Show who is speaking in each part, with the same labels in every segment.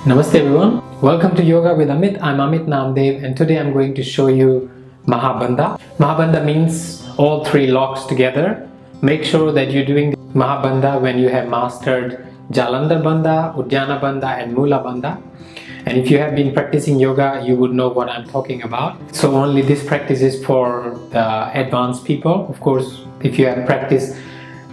Speaker 1: Namaste everyone. Welcome to Yoga with Amit. I'm Amit Namdev and today I'm going to show you Mahabandha. Mahabandha means all three locks together. Make sure that you're doing Mahabandha when you have mastered Jalandhar Bandha, Uddiyana Bandha and Mula Bandha. And if you have been practicing yoga, you would know what I'm talking about. So only this practice is for the advanced people. Of course, if you have practiced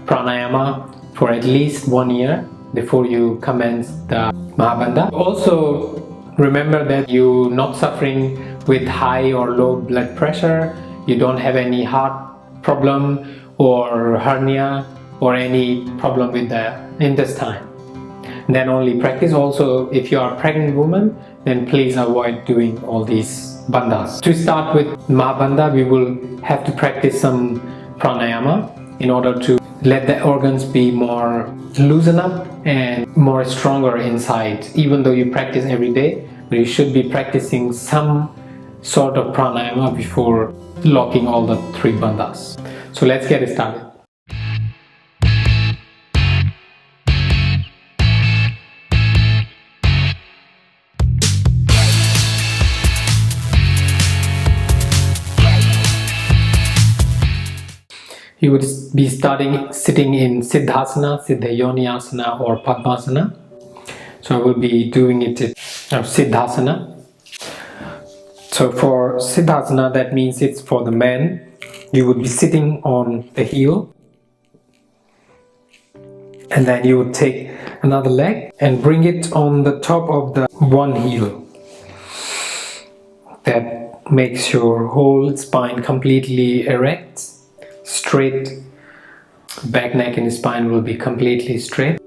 Speaker 1: Pranayama for at least 1 year before you commence the Mahabandha. Also remember that you're not suffering with high or low blood pressure, you don't have any heart problem or hernia or any problem with the intestine. Then only practice. Also, if you are a pregnant woman, then please avoid doing all these bandhas. To start with Mahabandha, we will have to practice some pranayama in order to let the organs be more loosen up and more stronger inside. Even though you practice every day, but you should be practicing some sort of pranayama before locking all the three bandhas. So let's get started. You would be sitting in Siddhasana, Siddhayoniasana or Padmasana. So I will be doing it in Siddhasana. So for Siddhasana, that means it's for the man. You would be sitting on the heel. And then you would take another leg and bring it on the top of the one heel. That makes your whole spine completely erect. Straight, back, neck and spine will be completely straight.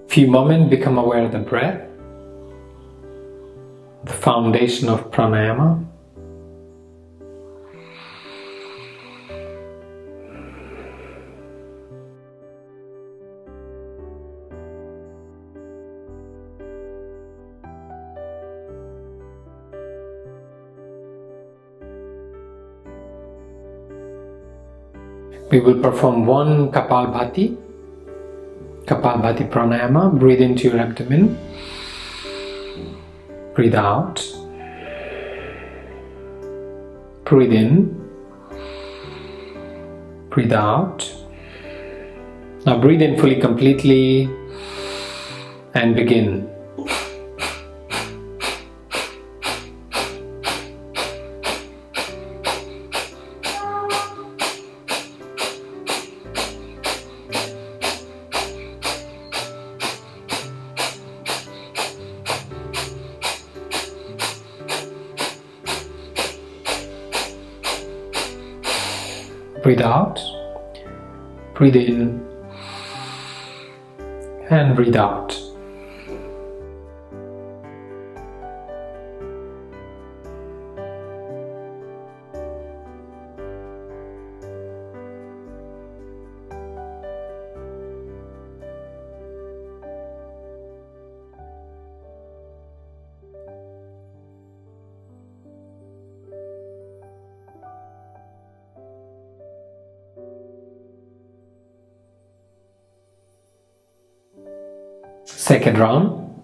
Speaker 1: Few moments, become aware of the breath, the foundation of pranayama. We will perform one Kapalbhati pranayama. Breathe into your abdomen. Breathe out. Breathe in. Breathe out. Now breathe in fully, completely, and begin. Breathe out, breathe in, and breathe out. Second round.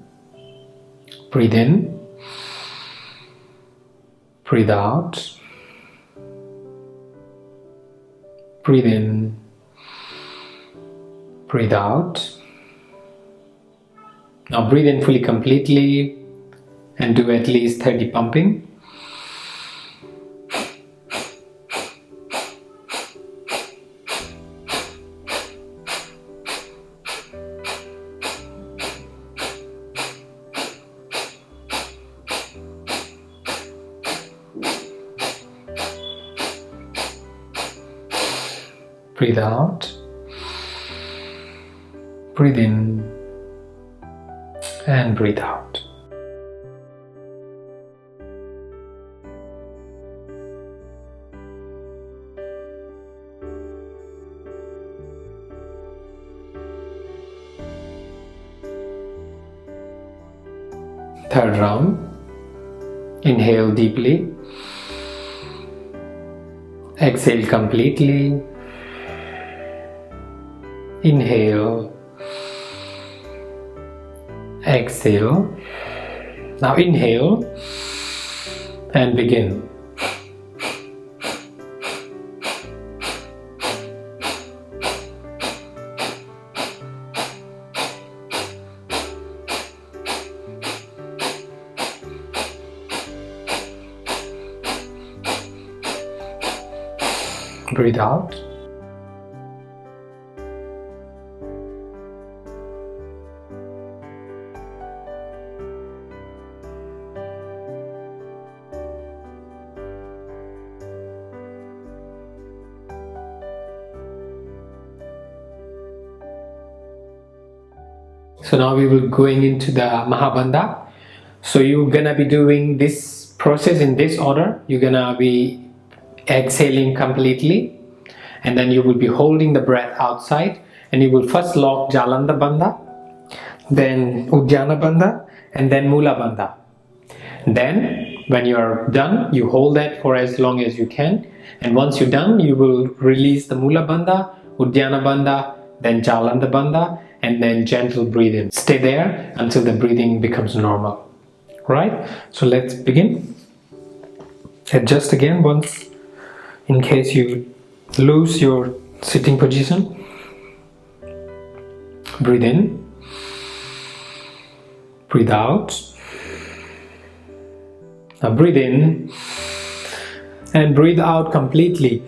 Speaker 1: Breathe in, breathe out, breathe in, breathe out. Now breathe in fully, completely, and do at least 30 pumping. Breathe out, breathe in, and breathe out. Third round. Inhale deeply, exhale completely. Inhale, exhale. Now inhale and begin. Breathe out. So now we will going into the Mahabandha. So you're gonna be doing this process in this order. You're gonna be exhaling completely, and then you will be holding the breath outside, and you will first lock Jalanda Bandha, then Uddiyana Bandha, and then Mula Bandha. Then when you are done, you hold that for as long as you can, and once you're done, you will release the Mula Bandha, Uddiyana Bandha, then Jalanda Bandha, and then gentle breathe in. Stay there until the breathing becomes normal. Right? So let's begin. Adjust again once in case you lose your sitting position. Breathe in. Breathe out. Now breathe in and breathe out completely.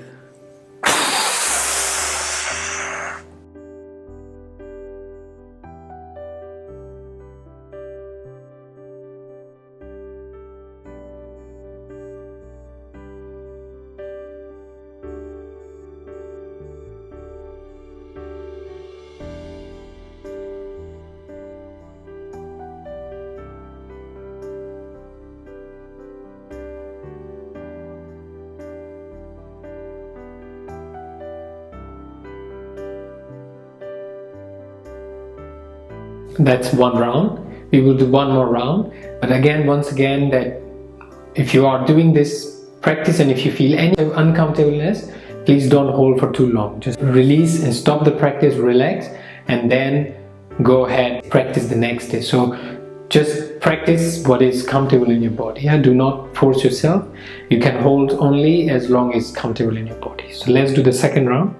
Speaker 1: That's one round. We will do one more round, but again, once again, that if you are doing this practice and if you feel any uncomfortableness, please don't hold for too long. Just release and stop the practice, relax, and then go ahead, practice the next day. So just practice what is comfortable in your body. Yeah? Do not force yourself. You can hold only as long as it's comfortable in your body. So let's do the second round.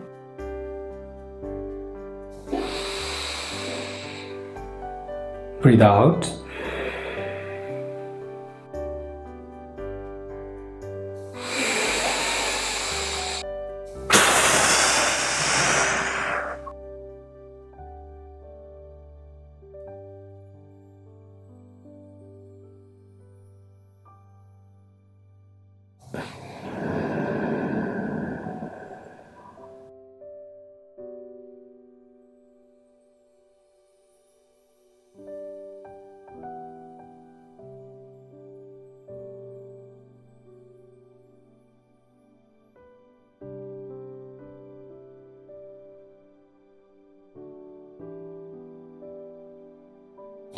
Speaker 1: Breathe out.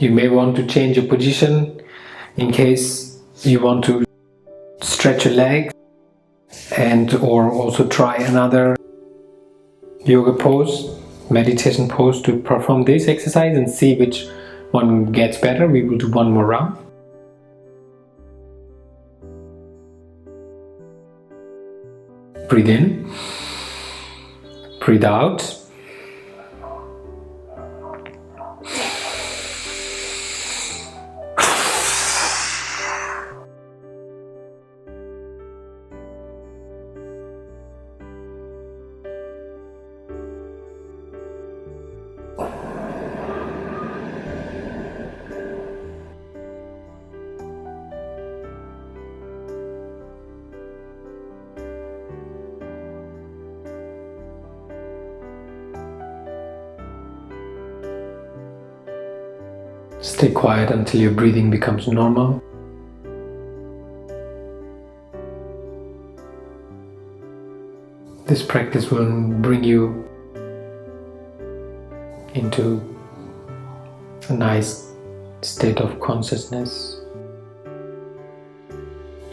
Speaker 1: You may want to change your position in case you want to stretch your legs and or also try another yoga pose, meditation pose to perform this exercise and see which one gets better. We will do one more round. Breathe in, breathe out. Stay quiet until your breathing becomes normal. This practice will bring you into a nice state of consciousness,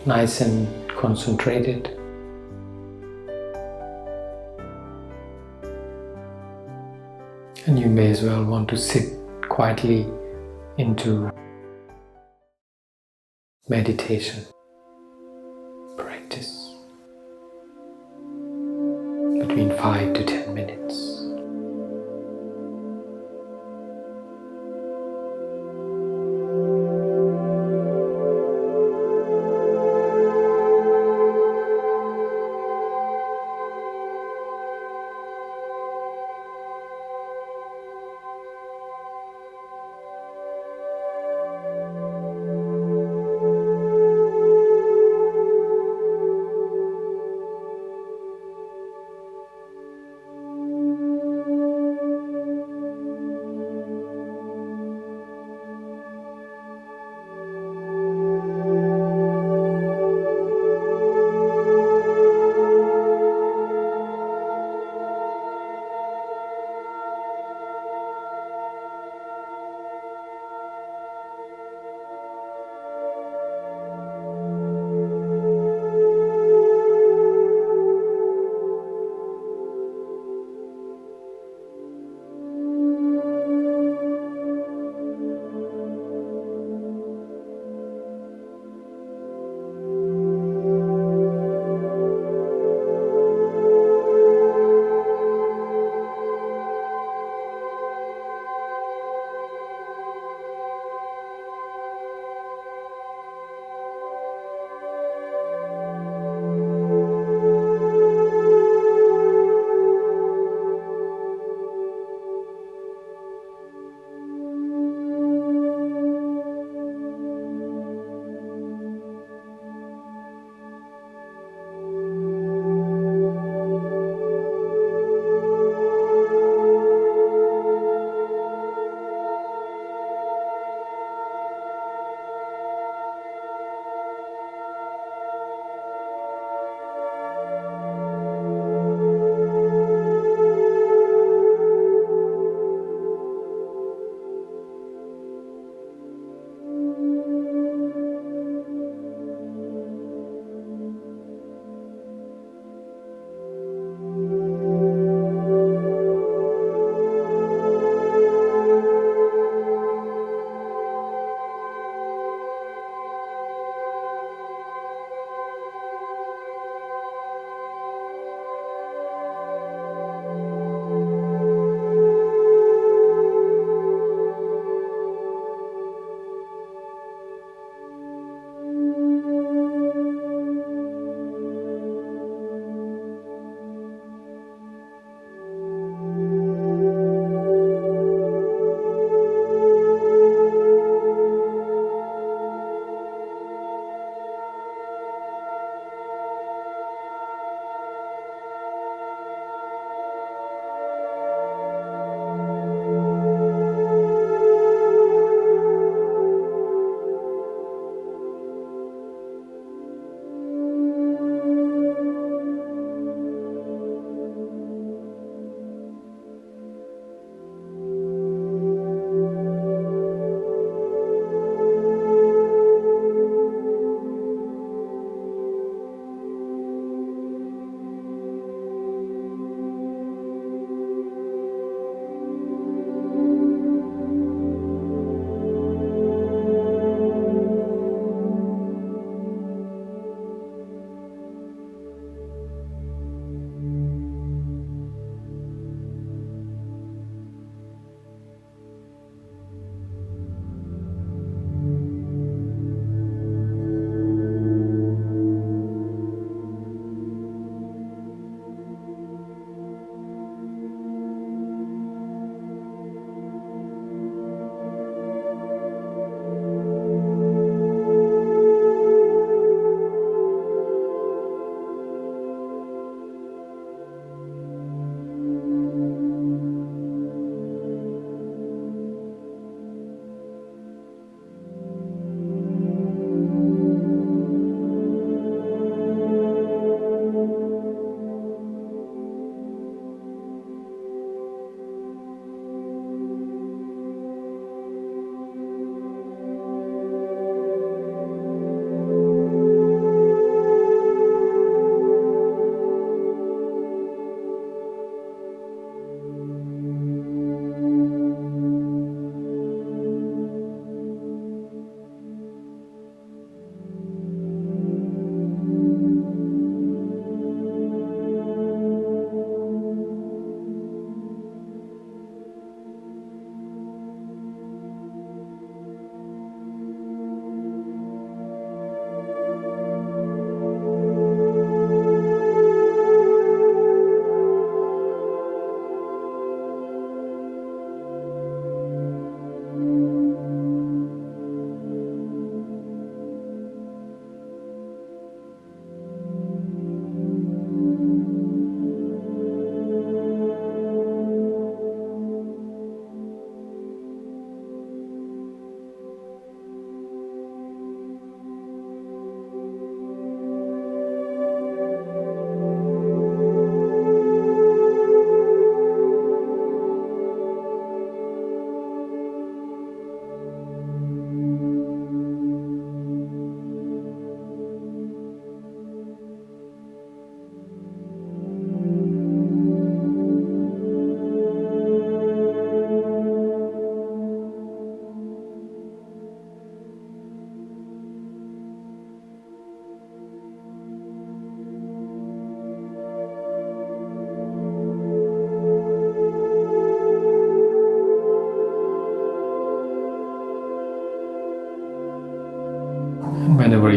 Speaker 1: nice and concentrated. And you may as well want to sit quietly into meditation practice between 5 to 10 minutes.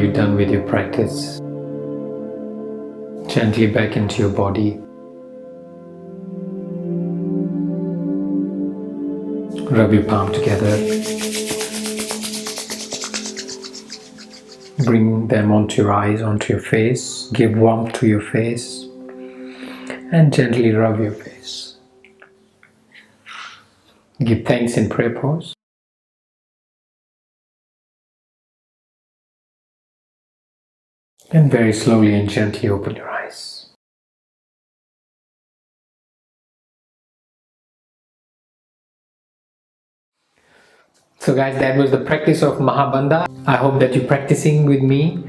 Speaker 1: be done with your practice. Gently back into your body. Rub your palm together. Bring them onto your eyes, onto your face. Give warmth to your face. And gently rub your face. Give thanks in prayer pose. And very slowly and gently open your eyes. So guys, that was the practice of Mahabandha. I hope that you're practicing with me,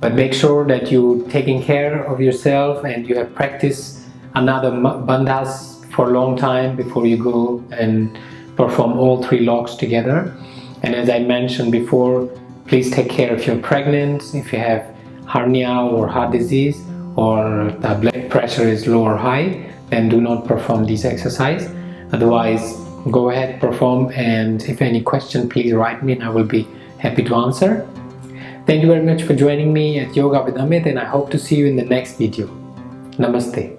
Speaker 1: but make sure that you're taking care of yourself and you have practiced another bandhas for a long time before you go and perform all 3 locks together. And as I mentioned before, please take care if you're pregnant, if you have hernia or heart disease, or the blood pressure is low or high, then do not perform these exercises. Otherwise, go ahead, perform, and if any question, please write me and I will be happy to answer. Thank you very much for joining me at Yoga with Amit, and I hope to see you in the next video. Namaste.